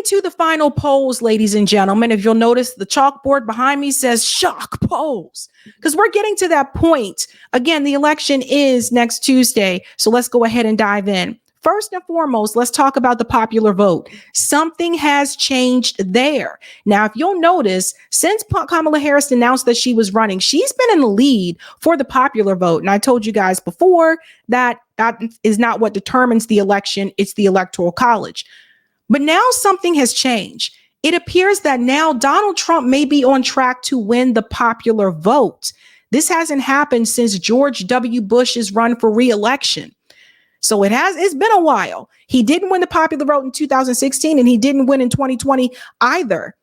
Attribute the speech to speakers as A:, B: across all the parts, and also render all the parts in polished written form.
A: getting to the final polls, ladies and gentlemen. If you'll notice, the chalkboard behind me says shock polls, because we're getting to that point. Again, the election is next Tuesday. So let's go ahead and dive in. First and foremost, let's talk about the popular vote. Something has changed there. Now, if you'll notice, since Kamala Harris announced that she was running, she's been in the lead for the popular vote. And I told you guys before that that is not what determines the election. It's the Electoral College. But now something has changed. It appears that now Donald Trump may be on track to win the popular vote. This hasn't happened since George W. Bush's run for re-election. So it's been a while. He didn't win the popular vote in 2016, and he didn't win in 2020 either.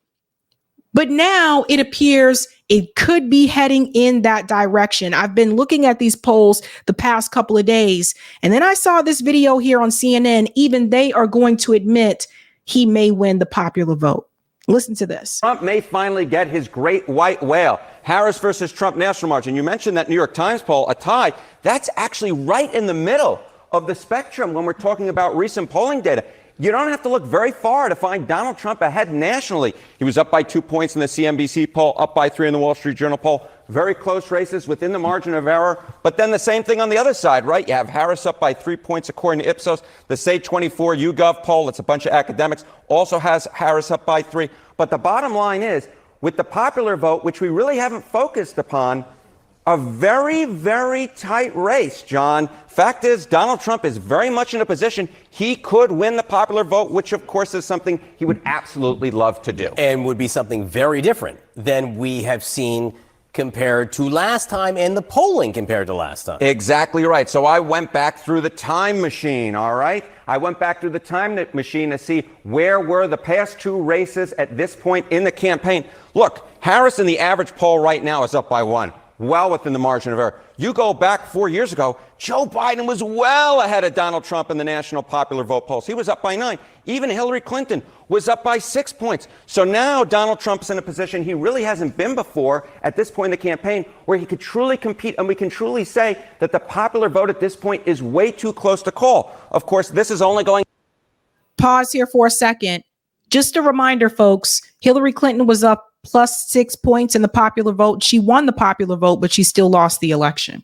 A: But now it appears it could be heading in that direction. I've been looking at these polls the past couple of days, and then I saw this video here on CNN. Even they are going to admit he may win the popular vote. Listen to this.
B: Trump may finally get his great white whale. Harris versus Trump national margin. You mentioned that New York Times poll, a tie. That's actually right in the middle of the spectrum when we're talking about recent polling data. You don't have to look very far to find Donald Trump ahead nationally. He was up by 2 points in the CNBC poll, up by 3 in the Wall Street Journal poll. Very close races within the margin of error. But then the same thing on the other side, right? You have Harris up by 3 points according to Ipsos. The Say 24 YouGov poll, it's a bunch of academics, also has Harris up by 3. But the bottom line is, with the popular vote, which we really haven't focused upon, a very, very tight race, John. Fact is, Donald Trump is very much in a position he could win the popular vote, which, of course, is something he would absolutely love to do.
C: And would be something very different than we have seen compared to last time and the polling compared to last time.
B: Exactly right. So I went back through the time machine, all right? I went back through the time machine to see where were the past 2 races at this point in the campaign. Look, Harris in the average poll right now is up by 1. Well within the margin of error. You go back 4 years ago, Joe Biden was well ahead of Donald Trump in the national popular vote polls. He was up by 9. Even Hillary Clinton was up by 6 points. So now Donald Trump's in a position he really hasn't been before at this point in the campaign, where he could truly compete, and we can truly say that the popular vote at this point is way too close to call. Of course, this is only going...
A: Pause here for a second. Just a reminder, folks, Hillary Clinton was up plus 6 points in the popular vote. She won the popular vote, but she still lost the election.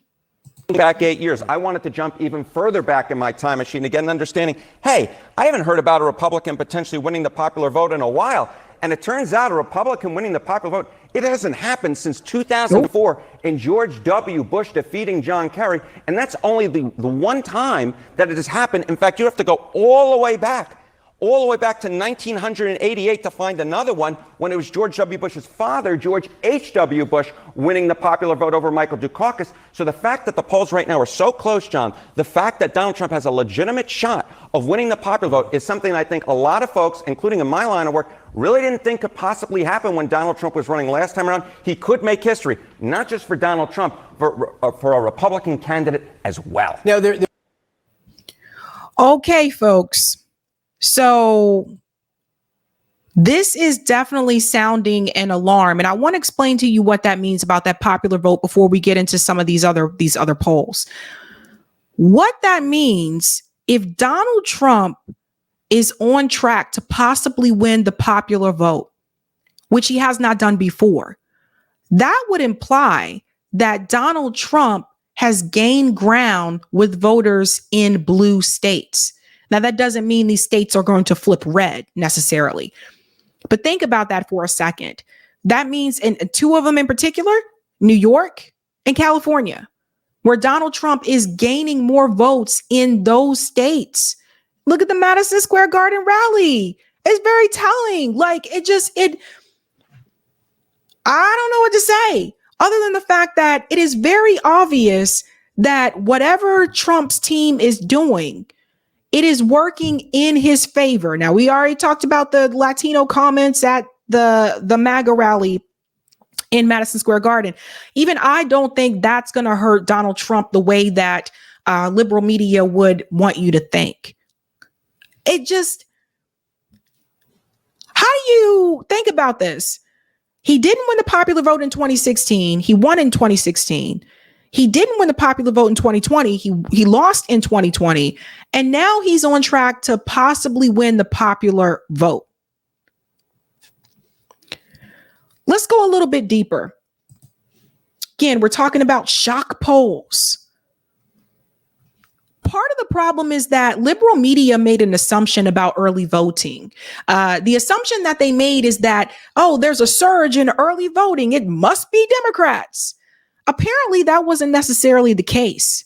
B: Back 8 years. I wanted to jump even further back in my time machine to get an understanding. Hey, I haven't heard about a Republican potentially winning the popular vote in a while. And it turns out a Republican winning the popular vote, it hasn't happened since 2004 in George W. Bush defeating John Kerry. And that's only the one time that it has happened. In fact, you have to go all the way back to 1988 to find another one, when it was George W. Bush's father, George H.W. Bush, winning the popular vote over Michael Dukakis. So the fact that the polls right now are so close, John, the fact that Donald Trump has a legitimate shot of winning the popular vote is something I think a lot of folks, including in my line of work, really didn't think could possibly happen when Donald Trump was running last time around. He could make history, not just for Donald Trump, for a Republican candidate as well.
C: Now,
A: Okay, folks. So this is definitely sounding an alarm. And I want to explain to you what that means about that popular vote before we get into some of these other polls. What that means, if Donald Trump is on track to possibly win the popular vote, which he has not done before, that would imply that Donald Trump has gained ground with voters in blue states. Now, that doesn't mean these states are going to flip red necessarily, but think about that for a second. That means, and 2 of them in particular, New York and California, where Donald Trump is gaining more votes in those states. Look at the Madison Square Garden rally. It's very telling. Like, I don't know what to say other than the fact that it is very obvious that whatever Trump's team is doing, it is working in his favor. Now, we already talked about the Latino comments at the MAGA rally in Madison Square Garden. Even I don't think that's going to hurt Donald Trump the way that liberal media would want you to think. How do you think about this? He didn't win the popular vote in 2016. He won in 2016. He didn't win the popular vote in 2020. He lost in 2020. And now he's on track to possibly win the popular vote. Let's go a little bit deeper. Again, we're talking about shock polls. Part of the problem is that liberal media made an assumption about early voting. The assumption that they made is that, oh, there's a surge in early voting. It must be Democrats. Apparently, that wasn't necessarily the case.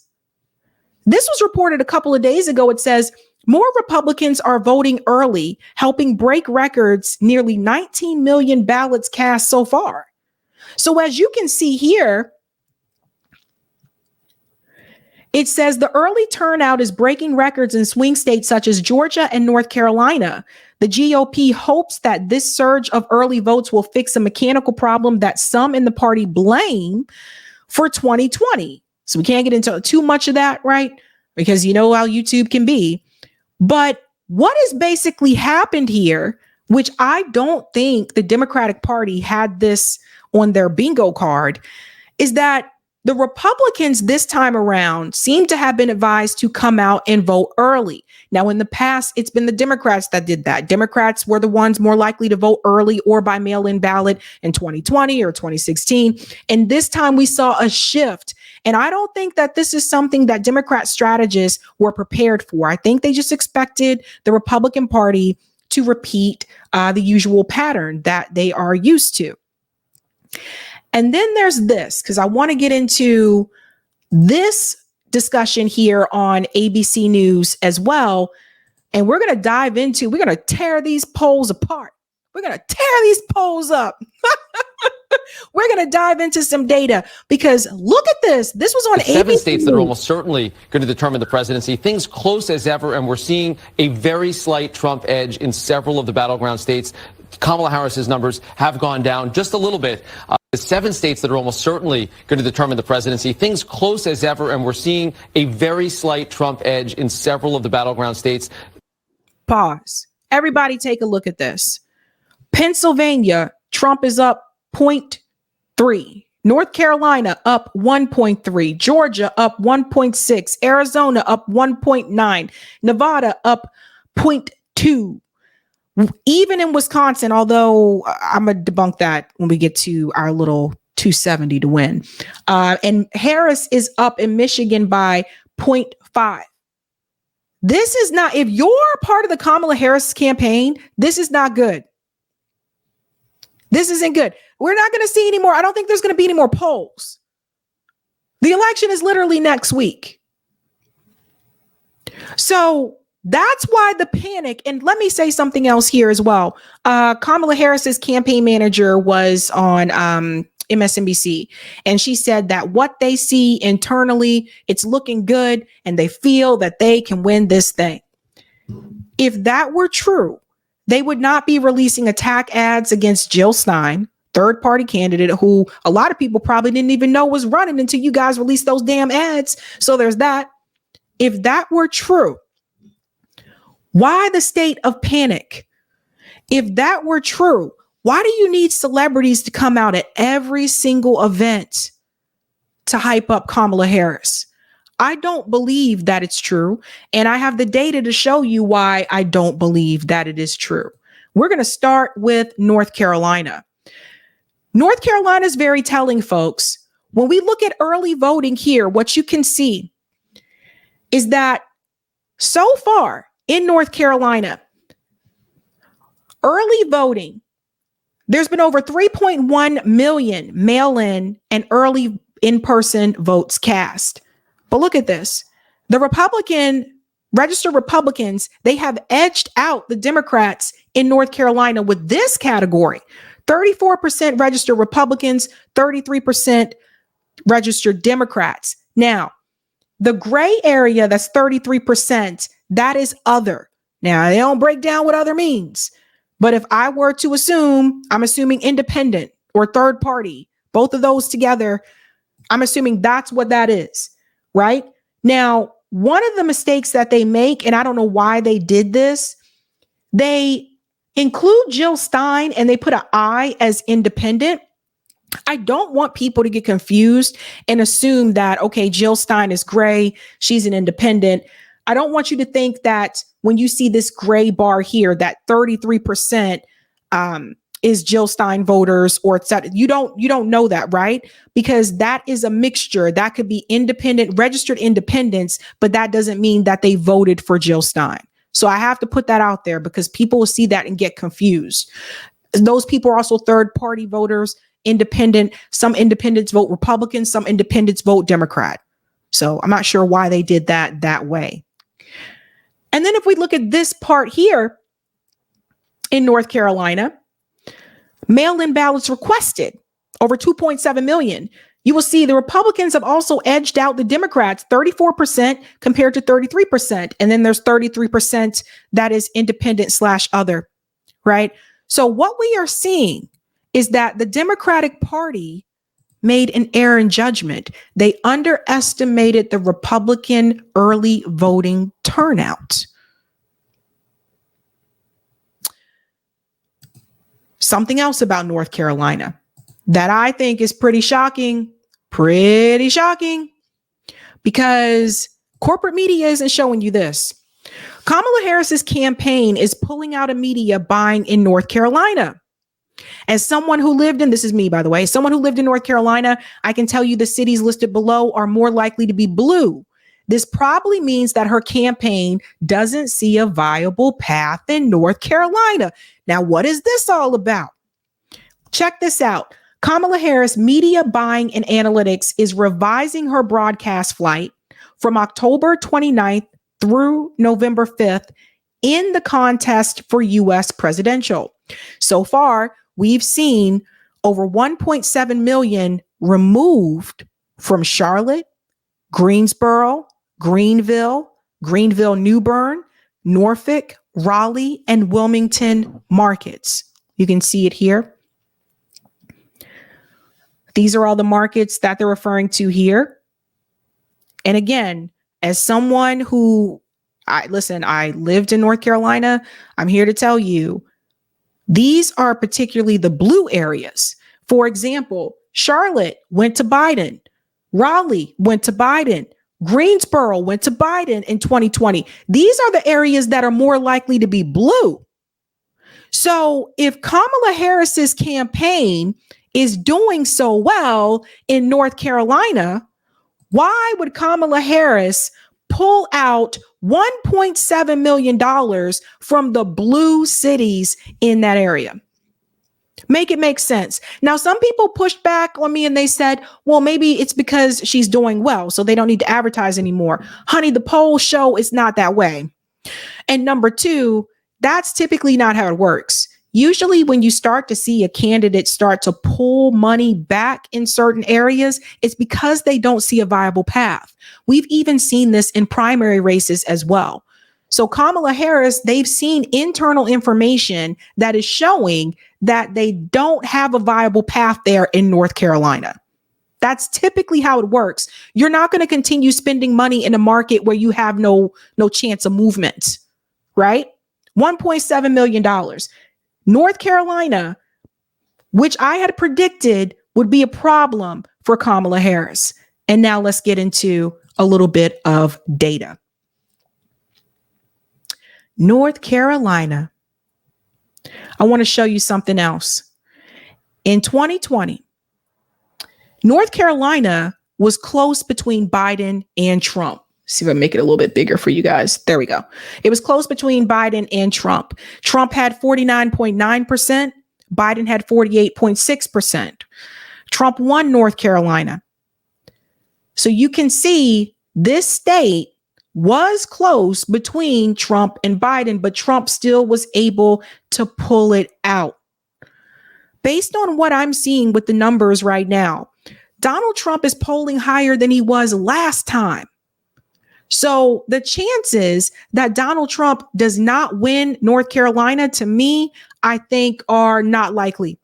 A: This was reported a couple of days ago. It says more Republicans are voting early, helping break records, nearly 19 million ballots cast so far. So as you can see here, it says the early turnout is breaking records in swing states such as Georgia and North Carolina. The GOP hopes that this surge of early votes will fix a mechanical problem that some in the party blame for 2020. So we can't get into too much of that, right? Because you know how YouTube can be. But what has basically happened here, which I don't think the Democratic Party had this on their bingo card, is that the Republicans this time around seem to have been advised to come out and vote early. Now, in the past, it's been the Democrats that did that. Democrats were the ones more likely to vote early or by mail-in ballot in 2020 or 2016. And this time we saw a shift. And I don't think that this is something that Democrat strategists were prepared for. I think they just expected the Republican Party to repeat the usual pattern that they are used to. And then there's this, because I want to get into this discussion here on ABC News as well. And we're going to tear these polls apart. We're going to tear these polls up. We're going to dive into some data because look at this. This was on ABC.
D: 7 states that are almost certainly going to determine the presidency. Things close as ever, and we're seeing a very slight Trump edge in several of the battleground states. Kamala Harris's numbers have gone down just a little bit. The 7 states that are almost certainly going to determine the presidency. Things close as ever, and we're seeing a very slight Trump edge in several of the battleground states.
A: Pause. Everybody take a look at this. Pennsylvania, Trump is up 0.3. North Carolina up 1.3. Georgia up 1.6. Arizona up 1.9. Nevada up 0.2. Even in Wisconsin, although I'm going to debunk that when we get to our little 270 to win. And Harris is up in Michigan by 0.5. This is not, if you're part of the Kamala Harris campaign, this is not good. This isn't good. We're not going to see any more. I don't think there's going to be any more polls. The election is literally next week. So that's why the panic. And let me say something else here as well. Kamala Harris's campaign manager was on MSNBC, and she said that what they see internally, it's looking good, and they feel that they can win this thing. If that were true, they would not be releasing attack ads against Jill Stein, third-party candidate who a lot of people probably didn't even know was running until you guys released those damn ads. So there's that. If that were true, why the state of panic? If that were true, why do you need celebrities to come out at every single event to hype up Kamala Harris? I don't believe that it's true. And I have the data to show you why I don't believe that it is true. We're going to start with North Carolina. North Carolina is very telling, folks. When we look at early voting here, what you can see is that so far in North Carolina, early voting, there's been over 3.1 million mail-in and early in-person votes cast. But look at this. The registered Republicans, they have edged out the Democrats in North Carolina with this category. 34% registered Republicans, 33% registered Democrats. Now, the gray area that's 33%, that is other. Now, they don't break down what other means. But if I were to assume, I'm assuming independent or third party, both of those together, I'm assuming that's what that is, right? Now, one of the mistakes that they make, and I don't know why they did this, they include Jill Stein and they put an I as independent. I don't want people to get confused and assume that, okay, Jill Stein is gray, she's an independent. I don't want you to think that when you see this gray bar here, that 33% is Jill Stein voters or etc. You don't know that, right? Because that is a mixture. That could be independent, registered independents, but that doesn't mean that they voted for Jill Stein. So I have to put that out there because people will see that and get confused. Those people are also third party voters, independent. Some independents vote Republican, some independents vote Democrat. So I'm not sure why they did that way. And then if we look at this part here in North Carolina, mail-in ballots requested, over 2.7 million. You will see the Republicans have also edged out the Democrats, 34% compared to 33%. And then there's 33% that is independent/other, right? So what we are seeing is that the Democratic Party made an error in judgment. They underestimated the Republican early voting turnout. Something else about North Carolina that I think is pretty shocking, because corporate media isn't showing you this. Kamala Harris's campaign is pulling out of media buying in North Carolina. As someone who lived in, this is me, by the way, someone who lived in North Carolina, I can tell you the cities listed below are more likely to be blue. This probably means that her campaign doesn't see a viable path in North Carolina. Now, what is this all about? Check this out. Kamala Harris Media Buying and Analytics is revising her broadcast flight from October 29th through November 5th in the contest for U.S. presidential. So far, we've seen over 1.7 million removed from Charlotte, Greensboro, Greenville, New Bern, Norfolk, Raleigh, and Wilmington markets. You can see it here. These are all the markets that they're referring to here. And again, as someone who, I lived in North Carolina, I'm here to tell you, these are particularly the blue areas. For example, Charlotte went to Biden. Raleigh went to Biden. Greensboro went to Biden in 2020. These are the areas that are more likely to be blue. So if Kamala Harris's campaign is doing so well in North Carolina, why would Kamala Harris pull out $1.7 million from the blue cities in that area? Make it make sense. Now, some people pushed back on me and they said, well, maybe it's because she's doing well, so they don't need to advertise anymore. Honey, the polls show it's not that way. And number two, that's typically not how it works. Usually when you start to see a candidate start to pull money back in certain areas, it's because they don't see a viable path. We've even seen this in primary races as well. So Kamala Harris, they've seen internal information that is showing that they don't have a viable path there in North Carolina. That's typically how it works. You're not going to continue spending money in a market where you have no chance of movement, right? $1.7 million. North Carolina, which I had predicted would be a problem for Kamala Harris. And now let's get into a little bit of data. North Carolina. I want to show you something else. In 2020, North Carolina was close between Biden and Trump. See if I make it a little bit bigger for you guys. There we go. It was close between Biden and Trump. Trump had 49.9%. Biden had 48.6%. Trump won North Carolina. So you can see this state was close between Trump and Biden, but Trump still was able to pull it out. Based on what I'm seeing with the numbers right now, Donald Trump is polling higher than he was last time. So the chances that Donald Trump does not win North Carolina, to me, I think are not likely.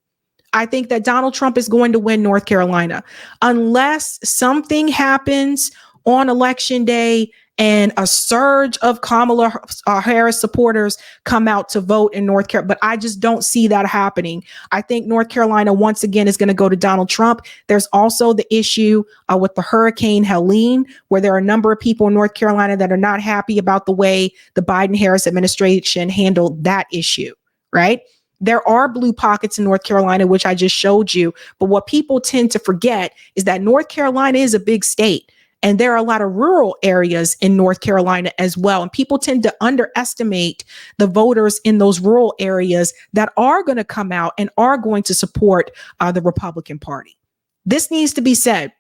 A: I think that Donald Trump is going to win North Carolina unless something happens on election day and a surge of Kamala Harris supporters come out to vote in North Carolina. But I just don't see that happening. I think North Carolina, once again, is going to go to Donald Trump. There's also the issue with the Hurricane Helene, where there are a number of people in North Carolina that are not happy about the way the Biden-Harris administration handled that issue, right? there are blue pockets in North Carolina, which I just showed you. But what people tend to forget is that North Carolina is a big state. And there are a lot of rural areas in North Carolina as well. And people tend to underestimate the voters in those rural areas that are going to come out and are going to support the Republican Party. This needs to be said.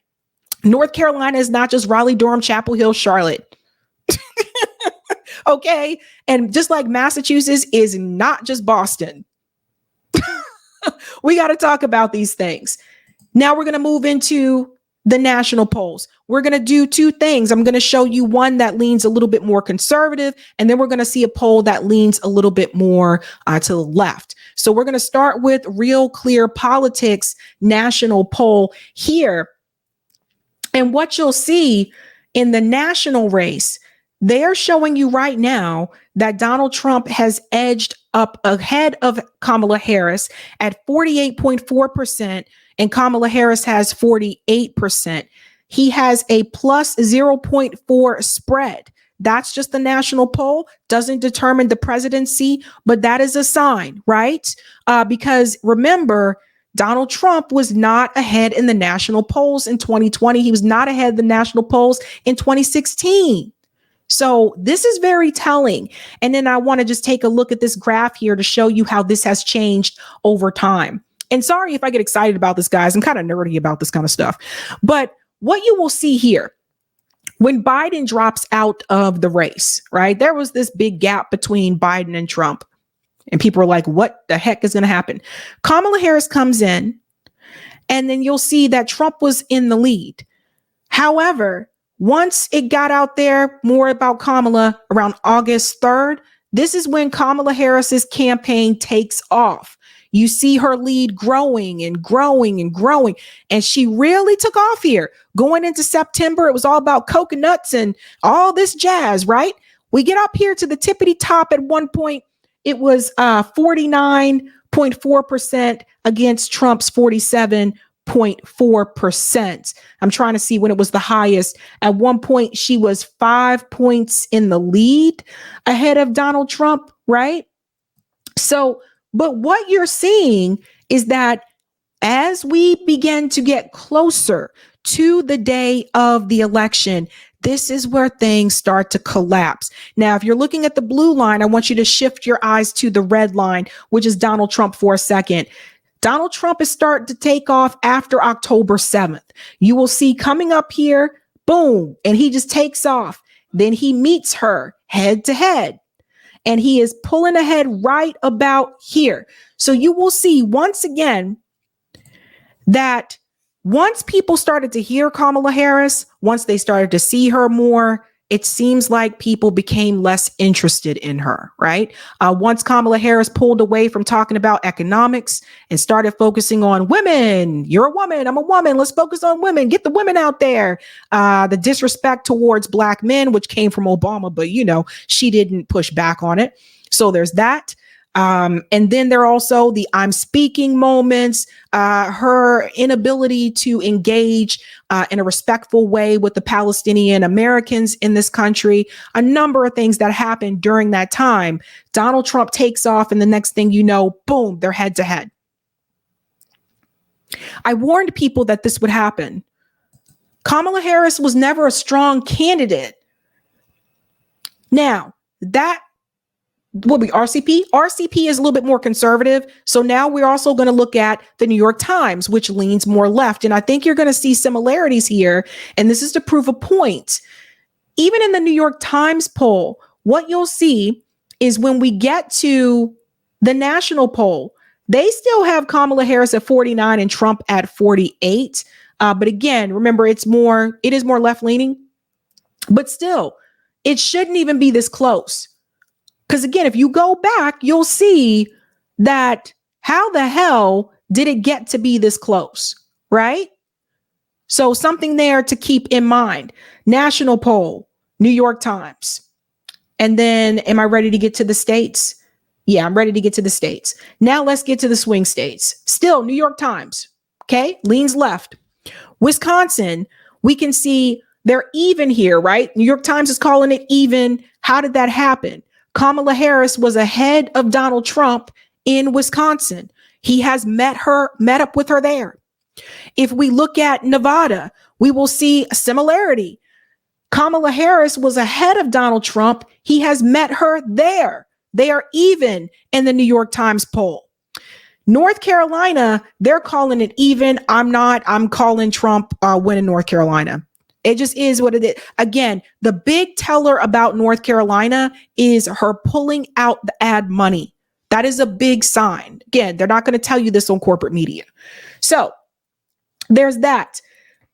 A: North Carolina is not just Raleigh, Durham, Chapel Hill, Charlotte. Okay. And just like Massachusetts is not just Boston. We got to talk about these things. Now we're going to move into the national polls. We're going to do two things. I'm going to show you one that leans a little bit more conservative, and then we're going to see a poll that leans a little bit more to the left. So we're going to start with Real Clear Politics national poll here. And what you'll see in the national race, they're showing you right now that Donald Trump has edged up ahead of Kamala Harris at 48.4%. And Kamala Harris has 48%. He has a plus 0.4 spread. That's just the national poll. Doesn't determine the presidency, but that is a sign, right? Because remember, Donald Trump was not ahead in the national polls in 2020. He was not ahead of the national polls in 2016. So this is very telling. And then I want to just take a look at this graph here to show you how this has changed over time. And sorry if I get excited about this, guys. I'm kind of nerdy about this kind of stuff. But what you will see here, when Biden drops out of the race, right? There was this big gap between Biden and Trump. And people are like, what the heck is going to happen? Kamala Harris comes in, and then you'll see that Trump was in the lead. However, once it got out there more about Kamala around August 3rd, this is when Kamala Harris's campaign takes off. You see her lead growing and growing and growing. And she really took off here. Going into September, it was all about coconuts and all this jazz, right? We get up here to the tippity top at one point. It was 49.4% against Trump's 47.4%. I'm trying to see when it was the highest. At one point, she was 5 points in the lead ahead of Donald Trump, right? So, but what you're seeing is that as we begin to get closer to the day of the election, this is where things start to collapse. Now, if you're looking at the blue line, I want you to shift your eyes to the red line, which is Donald Trump for a second. Donald Trump is starting to take off after October 7th. You will see coming up here, boom, and he just takes off. Then he meets her head to head. And he is pulling ahead right about here. So you will see once again that once people started to hear Kamala Harris, once they started to see her more, it seems like people became less interested in her, right? Once Kamala Harris pulled away from talking about economics and started focusing on women, you're a woman, I'm a woman, let's focus on women, get the women out there. The disrespect towards Black men, which came from Obama, but you know, she didn't push back on it. So there's that. And then there are also the I'm speaking moments, her inability to engage in a respectful way with the Palestinian Americans in this country, a number of things that happened during that time. Donald Trump takes off, and the next thing you know, boom, they're head to head. I warned people that this would happen. Kamala Harris was never a strong candidate. Now, that will be RCP. RCP is a little bit more conservative. So now we're also going to look at the New York Times, which leans more left. And I think you're going to see similarities here. And this is to prove a point. Even in the New York Times poll, what you'll see is when we get to the national poll, they still have Kamala Harris at 49 and Trump at 48. But again, remember, it is more left leaning, but still, it shouldn't even be this close. Because again, if you go back, you'll see that how the hell did it get to be this close, right? So something there to keep in mind. National poll, New York Times. And then am I ready to get to the states? Yeah, I'm ready to get to the states. Now let's get to the swing states. Still New York Times, okay? Leans left. Wisconsin, we can see they're even here, right? New York Times is calling it even. How did that happen? Kamala Harris was ahead of Donald Trump in Wisconsin. He has met up with her there. If we look at Nevada, we will see a similarity. Kamala Harris was ahead of Donald Trump. He has met her there. They are even in the New York Times poll. North Carolina, they're calling it even. I'm not. I'm calling Trump winning North Carolina. It just is what it is. Again, the big teller about North Carolina is her pulling out the ad money. That is a big sign. Again, they're not going to tell you this on corporate media. So there's that.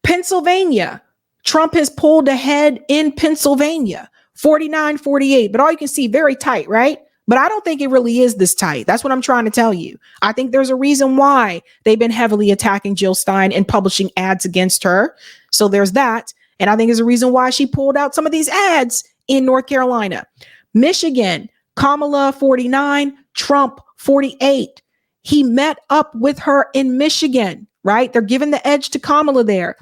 A: Pennsylvania, Trump has pulled ahead in Pennsylvania, 49-48. But all you can see, very tight, right? But I don't think it really is this tight. That's what I'm trying to tell you. I think there's a reason why they've been heavily attacking Jill Stein and publishing ads against her. So there's that. And I think there's a reason why she pulled out some of these ads in North Carolina. Michigan, Kamala 49, Trump 48. He met up with her in Michigan, right? They're giving the edge to Kamala there.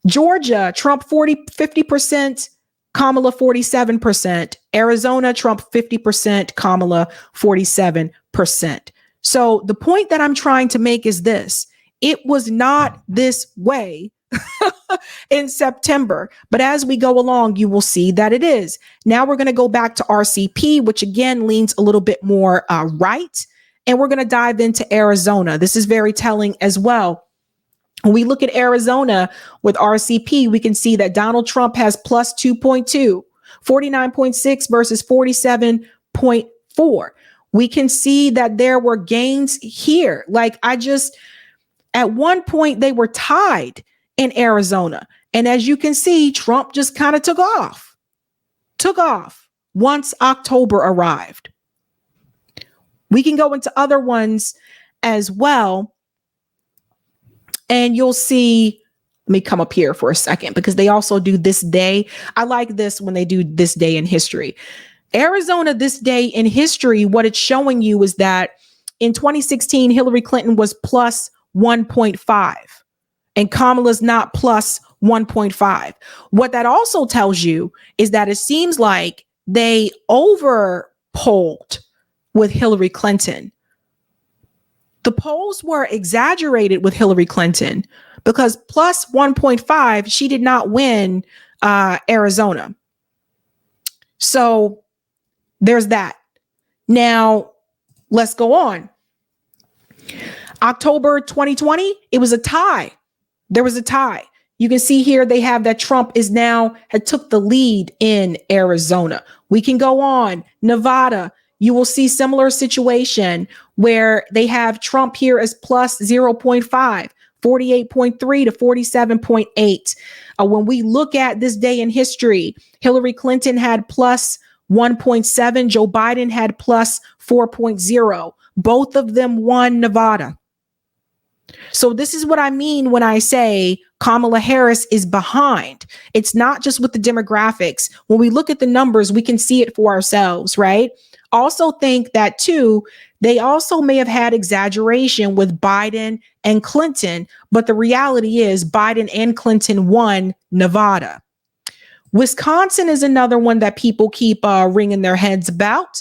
A: Georgia, Trump 50%, Kamala 47%. Arizona, Trump 50%, Kamala 47%. So the point that I'm trying to make is this. It was not this way in September, but as we go along, you will see that it is. Now we're going to go back to RCP, which again leans a little bit more right. And we're going to dive into Arizona. This is very telling as well. When we look at Arizona with RCP, we can see that Donald Trump has plus 2.2, 49.6 versus 47.4. We can see that there were gains here. At one point, they were tied in Arizona. And as you can see, Trump just kind of took off once October arrived. We can go into other ones as well. And you'll see, let me come up here for a second because they also do this day. I like this when they do this day in history. Arizona, this day in history, what it's showing you is that in 2016, Hillary Clinton was plus 1.5 and Kamala's not plus 1.5. What that also tells you is that it seems like they overpolled with Hillary Clinton. The polls were exaggerated with Hillary Clinton because plus 1.5, she did not win Arizona. So there's that. Now, let's go on. October 2020, it was a tie. There was a tie. You can see here they have that Trump had took the lead in Arizona. We can go on. Nevada, you will see similar situation where they have Trump here as plus 0.5, 48.3 to 47.8. When we look at this day in history, Hillary Clinton had plus 1.7. Joe Biden had plus 4.0. Both of them won Nevada. So this is what I mean when I say Kamala Harris is behind. It's not just with the demographics. When we look at the numbers, we can see it for ourselves, right? Also think that too, they also may have had exaggeration with Biden and Clinton, but the reality is Biden and Clinton won Nevada. Wisconsin is another one that people keep ringing their heads about.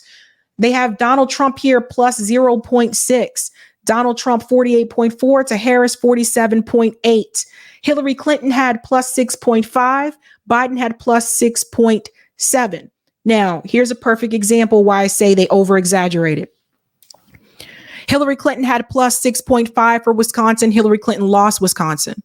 A: They have Donald Trump here plus 0.6. Donald Trump 48.4 to Harris 47.8. Hillary Clinton had plus 6.5. Biden had plus 6.7. Now, here's a perfect example why I say they over-exaggerated. Hillary Clinton had plus 6.5 for Wisconsin. Hillary Clinton lost Wisconsin.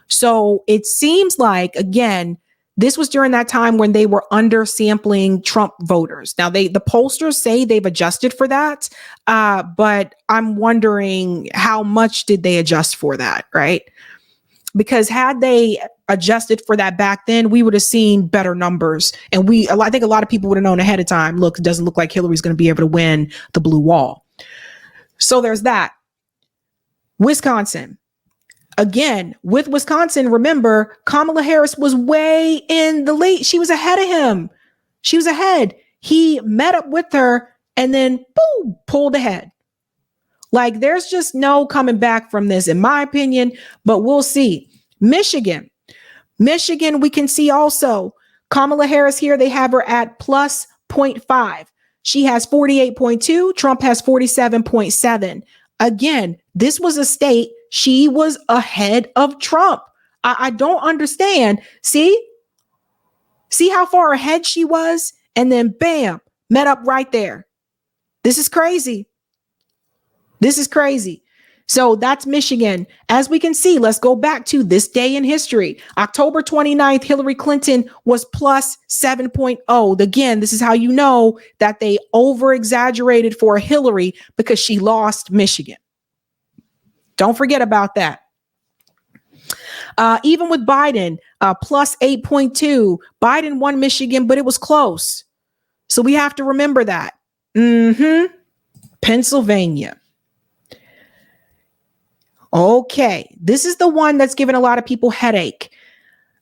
A: So it seems like, again, this was during that time when they were undersampling Trump voters. Now, the pollsters say they've adjusted for that, but I'm wondering how much did they adjust for that, right? Because had they adjusted for that back then, we would have seen better numbers. And I think a lot of people would have known ahead of time, look, it doesn't look like Hillary's going to be able to win the blue wall. So there's that. Wisconsin. Again, with Wisconsin, remember, Kamala Harris was way in the lead. She was ahead of him. She was ahead. He met up with her and then boom, pulled ahead. Like there's just no coming back from this, in my opinion, but we'll see. Michigan, we can see also Kamala Harris here. They have her at plus 0.5. She has 48.2. Trump has 47.7. Again, this was a state she was ahead of Trump. I don't understand. See how far ahead she was? And then bam, met up right there. This is crazy. This is crazy. So that's Michigan. As we can see, let's go back to this day in history. October 29th, Hillary Clinton was plus 7.0. Again, this is how you know that they over-exaggerated for Hillary because she lost Michigan. Don't forget about that. Even with Biden, plus 8.2. Biden won Michigan, but it was close. So we have to remember that. Pennsylvania. Okay, this is the one that's giving a lot of people headache.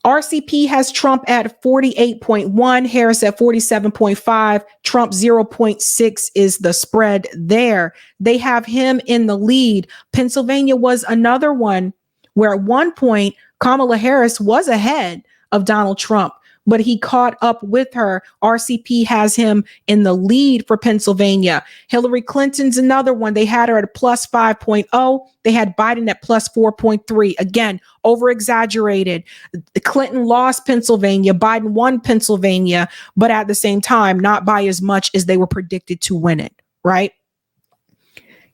A: RCP has Trump at 48.1, Harris at 47.5, Trump 0.6 is the spread there. They have him in the lead. Pennsylvania was another one where at one point Kamala Harris was ahead of Donald Trump, but he caught up with her. RCP has him in the lead for Pennsylvania. Hillary Clinton's another one. They had her at plus 5.0. They had Biden at plus 4.3. Again, over-exaggerated. Clinton lost Pennsylvania. Biden won Pennsylvania, but at the same time, not by as much as they were predicted to win it, right?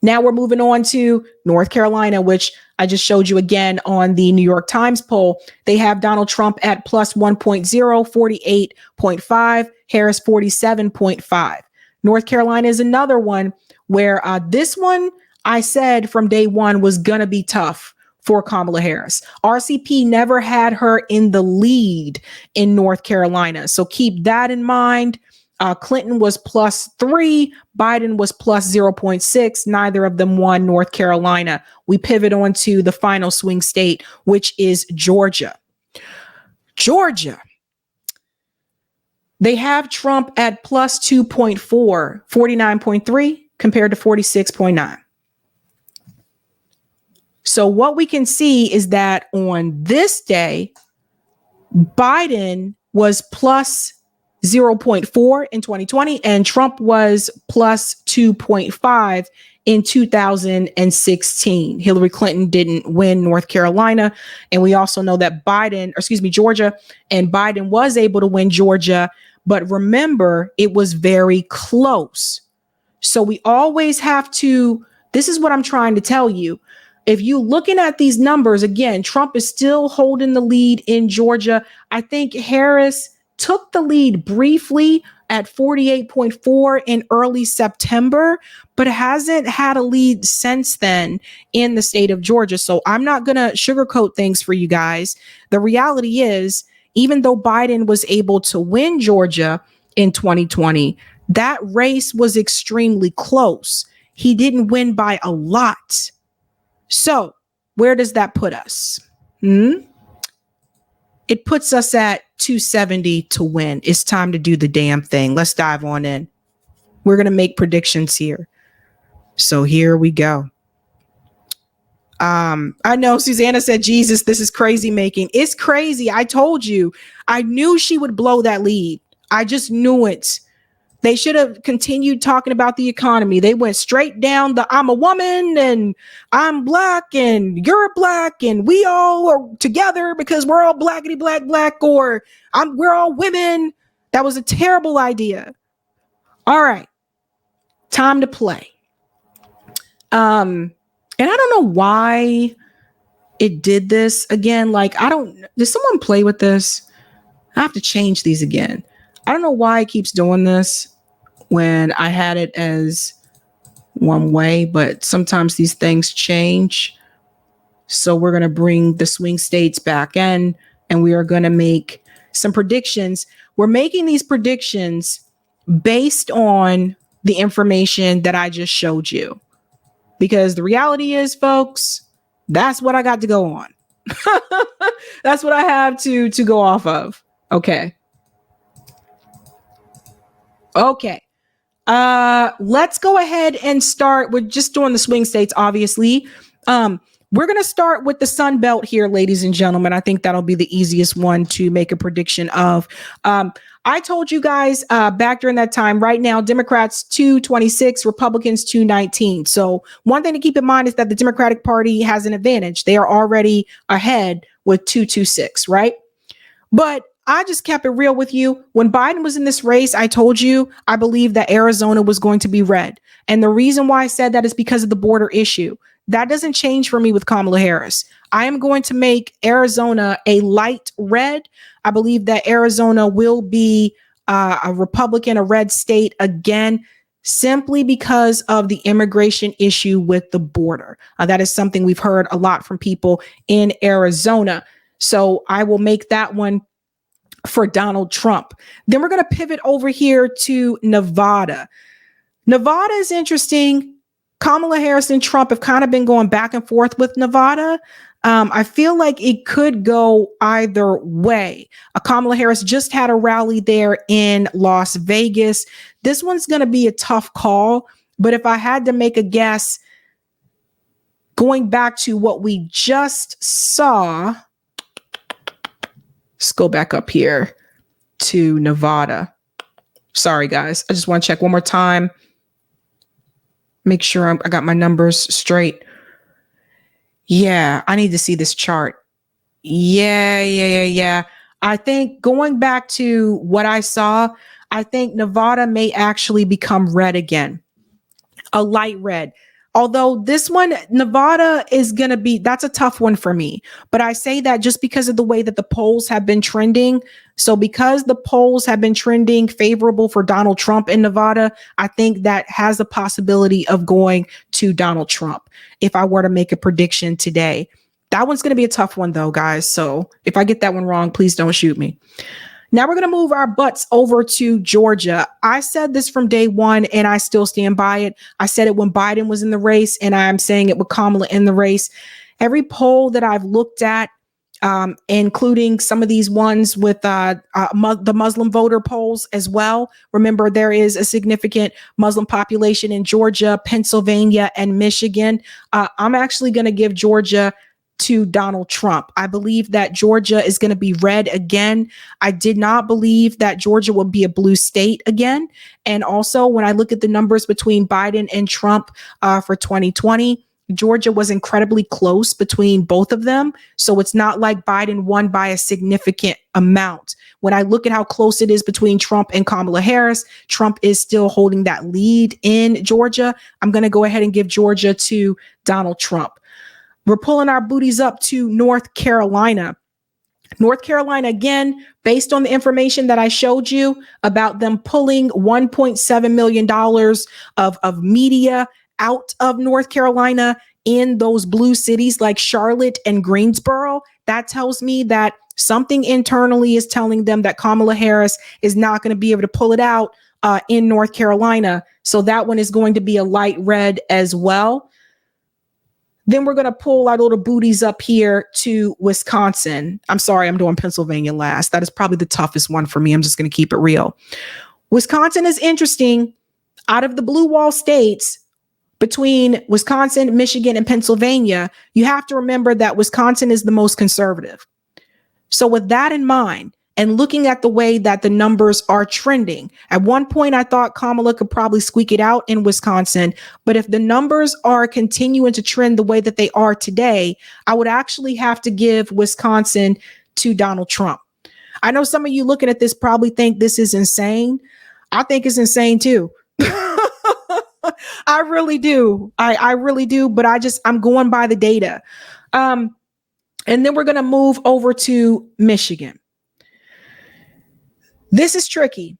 A: Now we're moving on to North Carolina, which I just showed you again on the New York Times poll. They have Donald Trump at plus 1.0, 48.5, Harris 47.5. North Carolina is another one where this one I said from day one was going to be tough for Kamala Harris. RCP never had her in the lead in North Carolina. So keep that in mind. Clinton was plus 3, Biden was plus 0.6. Neither of them won North Carolina. We pivot on to the final swing state, which is Georgia. Georgia. They have Trump at plus 2.4, 49.3 compared to 46.9. So what we can see is that on this day, Biden was plus 0.4 in 2020, and Trump was plus 2.5 in 2016. Hillary Clinton didn't win North Carolina. And we also know that Georgia, and Biden was able to win Georgia. But remember, it was very close. So we always have to, this is what I'm trying to tell you. If you're looking at these numbers, again, Trump is still holding the lead in Georgia. I think Harris took the lead briefly at 48.4 in early September, but hasn't had a lead since then in the state of Georgia. So I'm not going to sugarcoat things for you guys. The reality is, even though Biden was able to win Georgia in 2020, that race was extremely close. He didn't win by a lot. So where does that put us? It puts us at 270 to win. It's time to do the damn thing. Let's dive on in. We're going to make predictions here. So here we go. I know Susanna said, Jesus, this is crazy making. It's crazy. I told you. I knew she would blow that lead. I just knew it. They should have continued talking about the economy. They went straight down the I'm a woman and I'm black and you're black and we all are together because we're all blackity black, or we're all women. That was a terrible idea. All right. Time to play. And I don't know why it did this again. Like, did someone play with this? I have to change these again. I don't know why it keeps doing this when I had it as one way, but sometimes these things change. So we're going to bring the swing states back in and we are going to make some predictions. We're making these predictions based on the information that I just showed you. Because the reality is, folks, that's what I got to go on. That's what I have to go off of. Okay. Let's go ahead and start with just doing the swing states, obviously. We're going to start with the Sun Belt here, ladies and gentlemen. I think that'll be the easiest one to make a prediction of. I told you guys back during that time, right now, Democrats 226, Republicans 219. So one thing to keep in mind is that the Democratic Party has an advantage. They are already ahead with 226, right? But I just kept it real with you. When Biden was in this race, I told you I believed that Arizona was going to be red. And the reason why I said that is because of the border issue. That doesn't change for me with Kamala Harris. I am going to make Arizona a light red. I believe that Arizona will be a Republican, a red state again, simply because of the immigration issue with the border. That is something we've heard a lot from people in Arizona. So I will make that one for Donald Trump. Then we're going to pivot over here to Nevada. Nevada is interesting. Kamala Harris and Trump have kind of been going back and forth with Nevada. I feel like it could go either way. Kamala Harris just had a rally there in Las Vegas. This one's going to be a tough call, but if I had to make a guess, going back to what we just saw, let's go back up here to Nevada. Sorry, guys. I just want to check one more time. Make sure I got my numbers straight. Yeah, I need to see this chart. Yeah. I think going back to what I saw, I think Nevada may actually become red again, a light red. Although this one, Nevada is going to be, that's a tough one for me. But I say that just because of the way that the polls have been trending. So because the polls have been trending favorable for Donald Trump in Nevada, I think that has a possibility of going to Donald Trump if I were to make a prediction today. That one's going to be a tough one though, guys. So if I get that one wrong, please don't shoot me. Now we're going to move our butts over to Georgia. I said this from day one and I still stand by it. I said it when Biden was in the race and I'm saying it with Kamala in the race. Every poll that I've looked at, including some of these ones with the Muslim voter polls as well. Remember, there is a significant Muslim population in Georgia, Pennsylvania, and Michigan. I'm actually going to give Georgia to Donald Trump. I believe that Georgia is going to be red again. I did not believe that Georgia would be a blue state again. And also, when I look at the numbers between Biden and Trump for 2020, Georgia was incredibly close between both of them. So it's not like Biden won by a significant amount. When I look at how close it is between Trump and Kamala Harris, Trump is still holding that lead in Georgia. I'm going to go ahead and give Georgia to Donald Trump. We're pulling our booties up to North Carolina. North Carolina, again, based on the information that I showed you about them pulling $1.7 million of media out of North Carolina in those blue cities like Charlotte and Greensboro, that tells me that something internally is telling them that Kamala Harris is not going to be able to pull it out in North Carolina. So that one is going to be a light red as well. Then we're going to pull our little booties up here to Wisconsin. I'm sorry, I'm doing Pennsylvania last. That is probably the toughest one for me. I'm just going to keep it real. Wisconsin is interesting. Out of the blue wall states, between Wisconsin, Michigan, and Pennsylvania, you have to remember that Wisconsin is the most conservative. So with that in mind, and looking at the way that the numbers are trending, at one point I thought Kamala could probably squeak it out in Wisconsin. But if the numbers are continuing to trend the way that they are today, I would actually have to give Wisconsin to Donald Trump. I know some of you looking at this probably think this is insane. I think it's insane too. I really do. I really do. But I'm going by the data. And then we're going to move over to Michigan. This is tricky.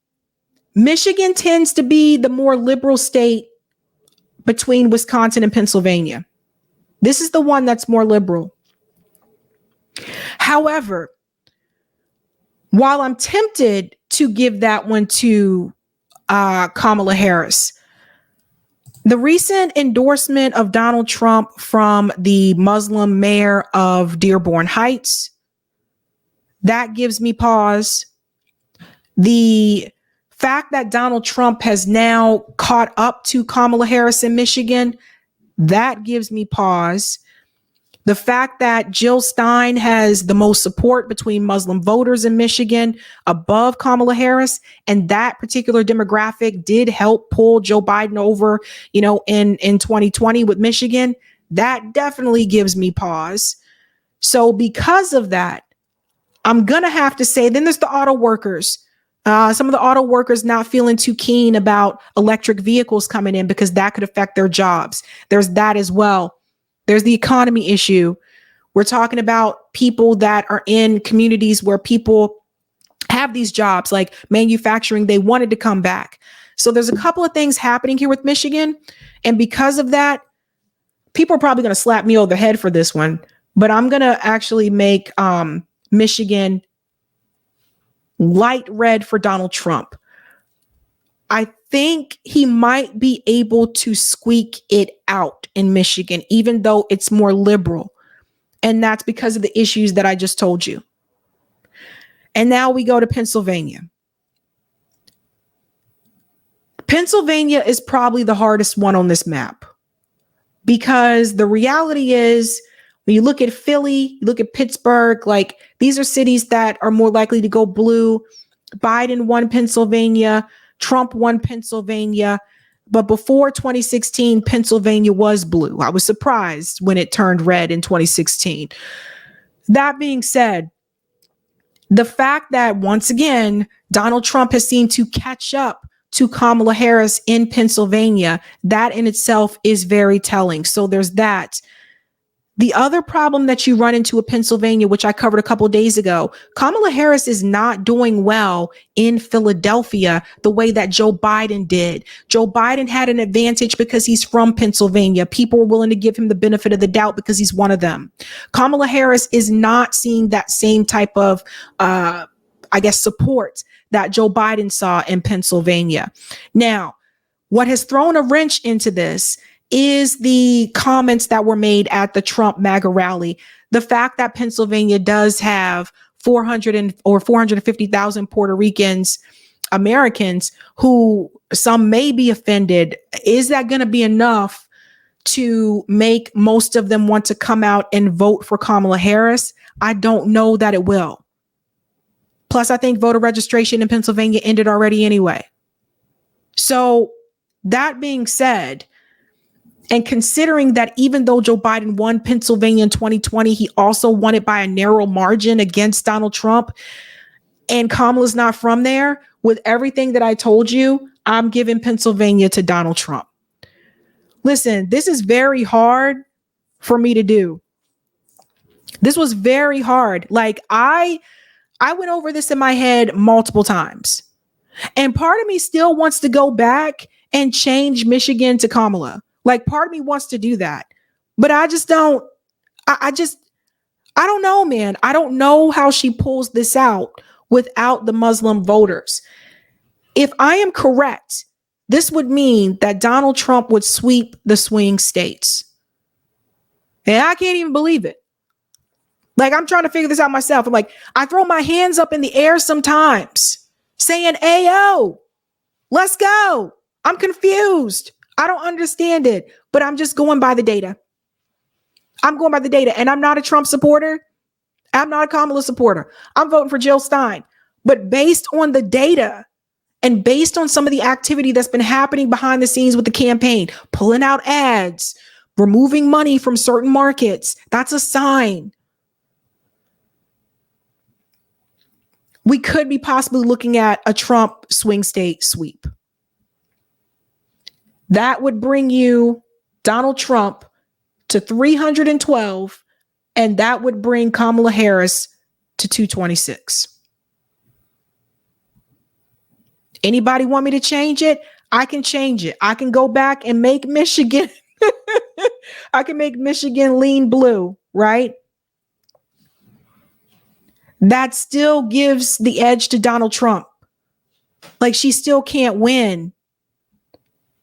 A: Michigan tends to be the more liberal state between Wisconsin and Pennsylvania. This is the one that's more liberal. However, while I'm tempted to give that one to Kamala Harris, the recent endorsement of Donald Trump from the Muslim mayor of Dearborn Heights, that gives me pause. The fact that Donald Trump has now caught up to Kamala Harris in Michigan, that gives me pause. The fact that Jill Stein has the most support between Muslim voters in Michigan above Kamala Harris, and that particular demographic did help pull Joe Biden over, in 2020 with Michigan, that definitely gives me pause. So because of that, I'm going to have to say, then there's the auto workers. Some of the auto workers not feeling too keen about electric vehicles coming in because that could affect their jobs. There's that as well. There's the economy issue. We're talking about people that are in communities where people have these jobs like manufacturing. They wanted to come back. So there's a couple of things happening here with Michigan. And because of that, people are probably going to slap me over the head for this one, but I'm going to actually make Michigan light red for Donald Trump. I think he might be able to squeak it out in Michigan, even though it's more liberal. And that's because of the issues that I just told you. And now we go to Pennsylvania. Pennsylvania is probably the hardest one on this map because the reality is when you look at Philly, you look at Pittsburgh, like these are cities that are more likely to go blue. Biden won Pennsylvania. Trump won Pennsylvania. But before 2016, Pennsylvania was blue. I was surprised when it turned red in 2016. That being said, the fact that once again, Donald Trump has seemed to catch up to Kamala Harris in Pennsylvania, that in itself is very telling. So there's that. The other problem that you run into in Pennsylvania, which I covered a couple of days ago, Kamala Harris is not doing well in Philadelphia the way that Joe Biden did. Joe Biden had an advantage because he's from Pennsylvania. People were willing to give him the benefit of the doubt because he's one of them. Kamala Harris is not seeing that same type of, support that Joe Biden saw in Pennsylvania. Now, what has thrown a wrench into this is the comments that were made at the Trump MAGA rally. The fact that Pennsylvania does have 450,000 Puerto Ricans, Americans, who some may be offended. Is that going to be enough to make most of them want to come out and vote for Kamala Harris? I don't know that it will. Plus, I think voter registration in Pennsylvania ended already anyway. So that being said, and considering that even though Joe Biden won Pennsylvania in 2020, he also won it by a narrow margin against Donald Trump, and Kamala's not from there, with everything that I told you, I'm giving Pennsylvania to Donald Trump. Listen, this is very hard for me to do. This was very hard. Like I went over this in my head multiple times. And part of me still wants to go back and change Michigan to Kamala. Like part of me wants to do that, but I just don't, I don't know, man. I don't know how she pulls this out without the Muslim voters. If I am correct, this would mean that Donald Trump would sweep the swing states. And I can't even believe it. Like I'm trying to figure this out myself. I'm like, I throw my hands up in the air sometimes saying, "Ayo, let's go." I'm confused. I don't understand it, but I'm just going by the data. I'm going by the data, and I'm not a Trump supporter. I'm not a Kamala supporter. I'm voting for Jill Stein. But based on the data and based on some of the activity that's been happening behind the scenes with the campaign, pulling out ads, removing money from certain markets, that's a sign. We could be possibly looking at a Trump swing state sweep. That would bring you Donald Trump to 312, and that would bring Kamala Harris to 226. Anybody want me to change it? I can change it. I can go back and make Michigan. I can make Michigan lean blue, right? That still gives the edge to Donald Trump. Like she still can't win.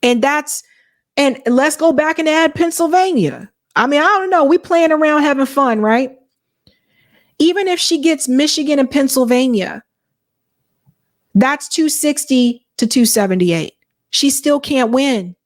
A: And let's go back and add Pennsylvania. I mean, I don't know. We playing around having fun, right? Even if she gets Michigan and Pennsylvania, that's 260 to 278. She still can't win.